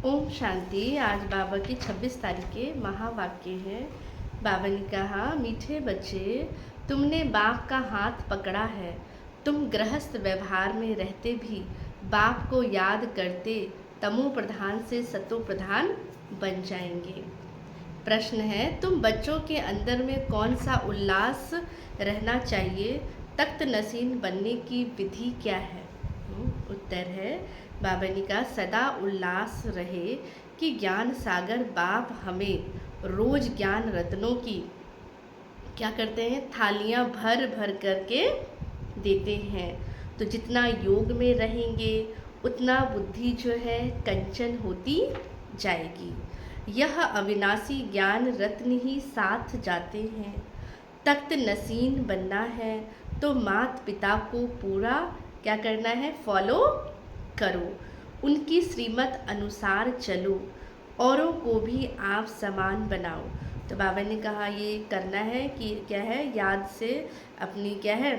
ओम शांति। आज बाबा की 26 तारीख के महावाक्य है। बाबा ने कहा, मीठे बच्चे, तुमने बाप का हाथ पकड़ा है। तुम गृहस्थ व्यवहार में रहते भी बाप को याद करते तमो प्रधान से सतो प्रधान बन जाएंगे। प्रश्न है, तुम बच्चों के अंदर में कौन सा उल्लास रहना चाहिए? तख्त नसीन बनने की विधि क्या है? उत्तर है, बाबा ने कहा, सदा उल्लास रहे कि ज्ञान सागर बाप हमें रोज ज्ञान रत्नों की क्या करते हैं, थालियां भर भर करके देते हैं। तो जितना योग में रहेंगे उतना बुद्धि जो है कंचन होती जाएगी। यह अविनाशी ज्ञान रत्न ही साथ जाते हैं। तख्त नसीन बनना है तो माता पिता को पूरा क्या करना है, फॉलो करो, उनकी श्रीमत अनुसार चलो, औरों को भी आप समान बनाओ। तो बाबा ने कहा ये करना है कि क्या है, याद से अपनी क्या है,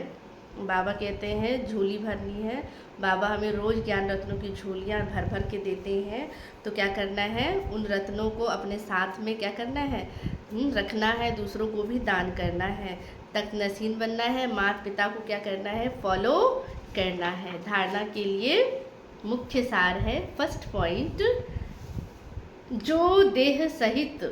बाबा कहते हैं झोली भरनी है। बाबा हमें रोज़ ज्ञान रत्नों की झोलियाँ भर भर के देते हैं। तो क्या करना है, उन रत्नों को अपने साथ में क्या करना है, रखना है, दूसरों को भी दान करना है। तख्त नसीन बनना है, माता पिता को क्या करना है, फॉलो करना है। धारणा के लिए मुख्य सार है, फर्स्ट पॉइंट, जो देह सहित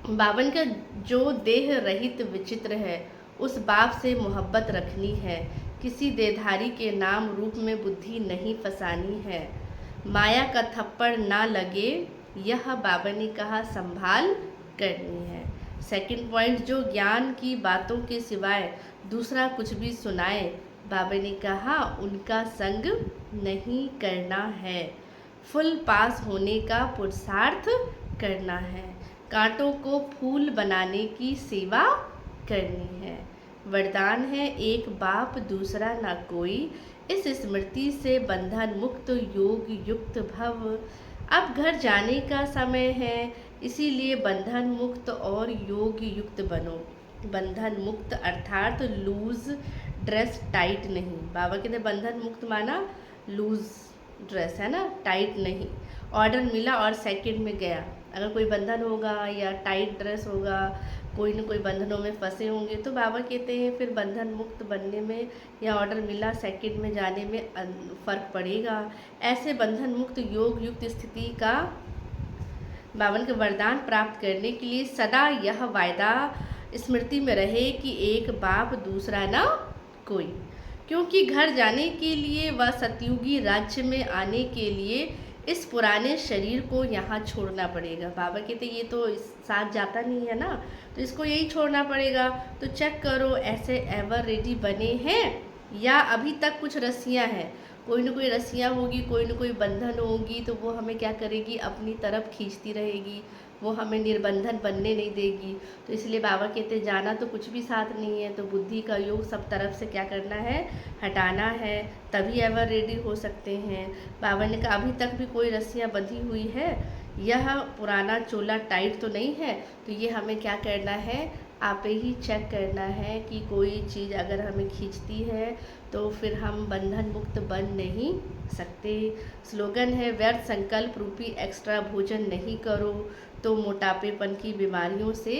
बावन का जो देह रहित विचित्र है उस बाप से मोहब्बत रखनी है। किसी देहधारी के नाम रूप में बुद्धि नहीं फसानी है। माया का थप्पड़ ना लगे, यह बाबा ने कहा संभाल करनी है। सेकंड पॉइंट, जो ज्ञान की बातों के सिवाय दूसरा कुछ भी सुनाए, बाबा ने कहा उनका संग नहीं करना है। फुल पास होने का पुरुषार्थ करना है। कांटों को फूल बनाने की सेवा करनी है। वरदान है, एक बाप दूसरा ना कोई, इस स्मृति से बंधन मुक्त योग युक्त भव। अब घर जाने का समय है, इसीलिए बंधन मुक्त और योग युक्त बनो। बंधन मुक्त अर्थात लूज ड्रेस टाइट नहीं। बाबा कहते बंधन मुक्त माना लूज ड्रेस है ना, टाइट नहीं। ऑर्डर मिला और सेकंड में गया। अगर कोई बंधन होगा या टाइट ड्रेस होगा, कोई न कोई बंधनों में फंसे होंगे, तो बाबा कहते हैं फिर बंधन मुक्त बनने में या ऑर्डर मिला सेकंड में जाने में फ़र्क पड़ेगा। ऐसे बंधन मुक्त योग युक्त स्थिति का बावन का वरदान प्राप्त करने के लिए सदा यह वायदा स्मृति में रहे कि एक बाप दूसरा ना कोई। क्योंकि घर जाने के लिए व सतयुगी राज्य में आने के लिए इस पुराने शरीर को यहाँ छोड़ना पड़ेगा। बाबा कहते ये तो साथ जाता नहीं है ना, तो इसको यही छोड़ना पड़ेगा। तो चेक करो ऐसे एवर रेडी बने हैं या अभी तक कुछ रस्सियाँ हैं। कोई ना कोई रस्सियाँ होगी, कोई ना कोई बंधन होगी, तो वो हमें क्या करेगी, अपनी तरफ खींचती रहेगी, वो हमें निर्बंधन बनने नहीं देगी। तो इसलिए बाबा कहते जाना तो कुछ भी साथ नहीं है। तो बुद्धि का योग सब तरफ से क्या करना है, हटाना है, तभी एवर रेडी हो सकते हैं। बाबा ने कहा अभी तक भी कोई रस्सियाँ बंधी हुई है, यह पुराना चोला टाइट तो नहीं है, तो ये हमें क्या करना है, आप ही चेक करना है कि कोई चीज़ अगर हमें खींचती है तो फिर हम बंधन मुक्त बन नहीं सकते। स्लोगन है, व्यर्थ संकल्प रूपी एक्स्ट्रा भोजन नहीं करो तो मोटापेपन की बीमारियों से